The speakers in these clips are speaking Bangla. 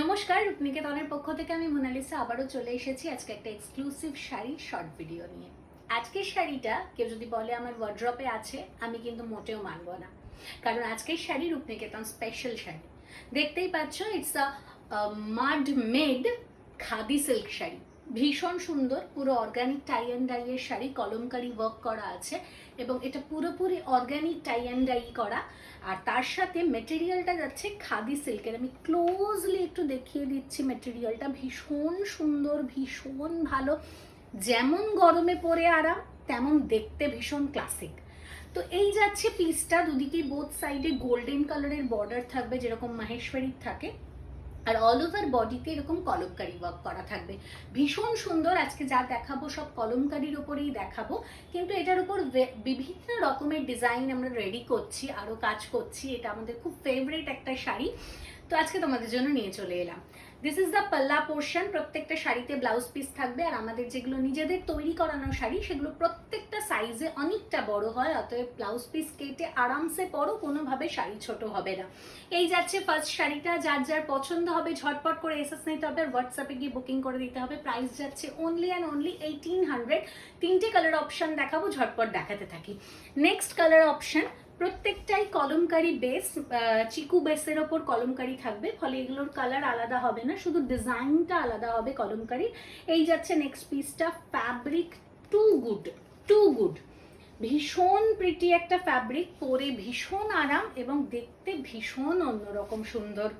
নমস্কার, রূপনিকেতনের পক্ষ থেকে আমি মোনালিসা আবারও চলে এসেছি আজকে একটা এক্সক্লুসিভ শাড়ি শর্ট ভিডিও নিয়ে। আজকের শাড়িটা কেউ যদি বলে আমার ওয়ার্ড্রপে আছে, আমি কিন্তু মোটেও মানব না, কারণ আজকের শাড়ি রূপনিকেতন স্পেশাল শাড়ি। দেখতেই পাচ্ছ, it's a মাড made khadi silk sari. ভীষণ সুন্দর, পুরো অর্গানিক টাই অ্যান্ড ডাইয়ের শাড়ি, কলমকারি ওয়ার্ক করা আছে এবং এটা পুরোপুরি অর্গানিক টাই অ্যান্ড ডাই করা। আর তার সাথে মেটেরিয়ালটা যাচ্ছে খাদি সিল্কের। আমি ক্লোজলি একটু দেখিয়ে দিচ্ছি মেটেরিয়ালটা। ভীষণ সুন্দর, ভীষণ ভালো, যেমন গরমে পরে আরাম তেমন দেখতে ভীষণ ক্লাসিক। তো এই যাচ্ছে পিসটা, দুদিকে বোথ সাইডে গোল্ডেন কালারের বর্ডার থাকবে যেরকম মাহেশ্বরীর থাকে, আর অল ওভার বডিতে এরকম কলমকারি ওয়ার্ক করা থাকবে। ভীষণ সুন্দর। আজকে যা দেখাবো সব কলমকারির ওপরেই দেখাবো, কিন্তু এটার উপর বিভিন্ন রকমের ডিজাইন আমরা রেডি করছি, আরও কাজ করছি। এটা আমাদের খুব ফেভারিট একটা শাড়ি, তো আজকে তোমাদের জন্য নিয়ে চলে এলাম। দিস ইজ দ্য পাল্লা পোর্শন। প্রত্যেকটা শাড়িতে ব্লাউজ পিস থাকবে, আর আমাদের যেগুলো নিজেদের তৈরি করানো শাড়ি সেগুলো প্রত্যেকটা সাইজে অনেকটা বড় হয়, অতএব ব্লাউজ পিস কেটে আরামসে পরো, কোনোভাবে শাড়ি ছোট হবে না। এই যাচ্ছে ফার্স্ট শাড়িটা। যার যার পছন্দ হবে ঝটপট করে এসএস নিতে হবে, হোয়াটসঅ্যাপে গিয়ে বুকিং করে দিতে হবে। প্রাইস যাচ্ছে অনলি অ্যান্ড অনলি 1800। তিনটে কালার অপশন দেখাবো, ঝটপট দেখাতে থাকি। নেক্সট কালার অপশন, প্রত্যেকটাই কলমকারি বেস, চিকু বেসের ওপর কলমকারি থাকবে, ফলে এগুলোর কালার আলাদা হবে না, শুধু ডিজাইনটা আলাদা হবে কলমকারি। এই যাচ্ছে নেক্সট পিসটা। Fabric too good, too good. ভীষণ প্রিটি একটা ফ্যাব্রিক, পরে ভীষণ আরাম এবং দেখতে ভীষণ অন্যরকম সুন্দর।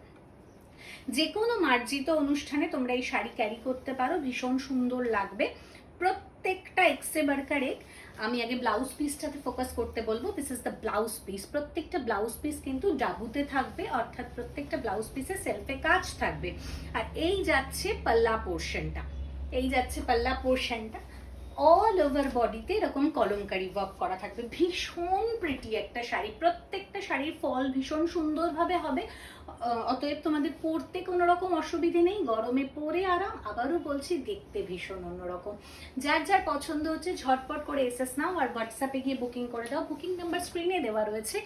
যে কোনো মার্জিত অনুষ্ঠানে তোমরা এই শাড়ি ক্যারি করতে পারো, ভীষণ সুন্দর লাগবে প্রত্যেকটা। এক্সেবারকার এক। আমি আগে ব্লাউজ পিসটাতে ফোকাস করতে বলবো। This is the blouse piece. প্রত্যেকটা ব্লাউজ পিস কিন্তু ডাবুতে থাকবে, অর্থাৎ প্রত্যেকটা ব্লাউজ পিসে সেলফে কাজ থাকবে। আর এই যাচ্ছে পাল্লা পোর্শনটা, এই যাচ্ছে পাল্লা পোর্শনটা। অল ওভার বডিতে এরকম কলমকারি ওয়ার্ক করা থাকবে। ভীষণ প্রিটি একটা শাড়ি, প্রত্যেকটা শাড়ির ফল ভীষণ সুন্দরভাবে হবে, অতএব তোমাদের পরতে কোনো রকম অসুবিধে নেই, গরমে পরে আরাম। আবারও বলছি, দেখতে ভীষণ অন্যরকম। যার যার পছন্দ হচ্ছে ঝটপট করে এসএস নাও আর হোয়াটসঅ্যাপে গিয়ে বুকিং করে দাও। বুকিং নাম্বার স্ক্রিনে দেওয়া রয়েছে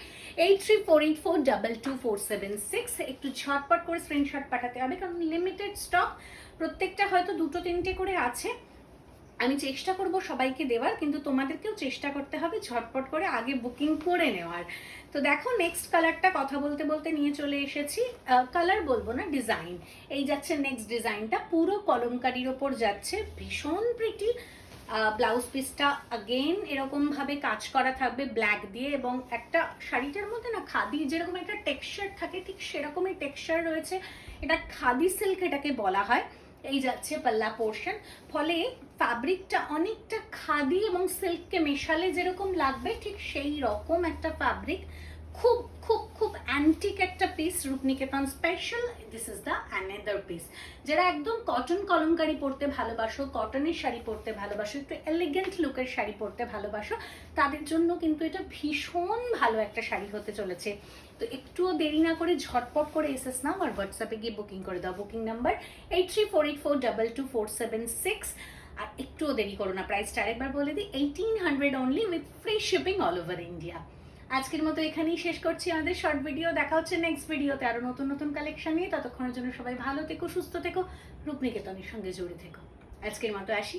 8348422476। একটু ঝটপট করে স্ক্রিনশট পাঠাতে হবে, কারণ লিমিটেড স্টক, প্রত্যেকটা হয়তো দুটো তিনটে করে আছে। আমি চেষ্টা করব সবাইকে দেওয়ার, কিন্তু তোমাদেরকেও চেষ্টা করতে হবে ঝটপট করে আগে বুকিং করে নেওয়ার। তো দেখো, নেক্সট কালারটা কথা বলতে বলতে নিয়ে চলে এসেছি। কালার বলবো না, ডিজাইন। এই যাচ্ছে নেক্সট ডিজাইনটা, পুরো কলমকারির ওপর যাচ্ছে, ভীষণ প্রিটি। ব্লাউজ পিসটা আগেন এরকম ভাবে কাজ করা থাকবে ব্ল্যাক দিয়ে, এবং একটা শাড়িটার মধ্যে না খাদি যেরকম একটা টেক্সচার থাকে, ঠিক সেরকমই টেক্সচার রয়েছে। এটা খাদি সিল্ক এটাকে বলা হয়। এই যাচ্ছে পাল্লা পোর্শন, ফলে ফ্যাব্রিকটা অনেকটা খাদি এবং সিল্ককে মেশালে যেরকম লাগবে ঠিক সেই রকম একটা ফ্যাব্রিক। খুব খুব খুব অ্যান্টিক একটা piece, Rupniketan special. This is the another piece. যারা একদম কটন কলমকারি পরতে ভালোবাসো, কটনের শাড়ি পরতে ভালোবাসো, একটু এলিগেন্ট লুকের শাড়ি পরতে ভালোবাসো, তাদের জন্য কিন্তু এটা ভীষণ ভালো একটা শাড়ি হতে চলেছে। তো একটুও দেরি না করে ঝটপট করে এসএস নাও আর হোয়াটসঅ্যাপে গিয়ে বুকিং করে দাও। Booking number 8348422476। আর একটুও দেরি করো না, প্রাইসটা আরেকবার বলে দিই, 1800 only, with free shipping all over India. আজকের মতো এখানেই শেষ করছি আমাদের শর্ট ভিডিও। দেখা হচ্ছে নেক্সট ভিডিওতে আরো নতুন নতুন কালেকশন নিয়ে। ততক্ষণের জন্য সবাই ভালো থেকো, সুস্থ থেকো, রূপনিকেতনের সঙ্গে জুড়ে থেকো। আজকের মতো আসি।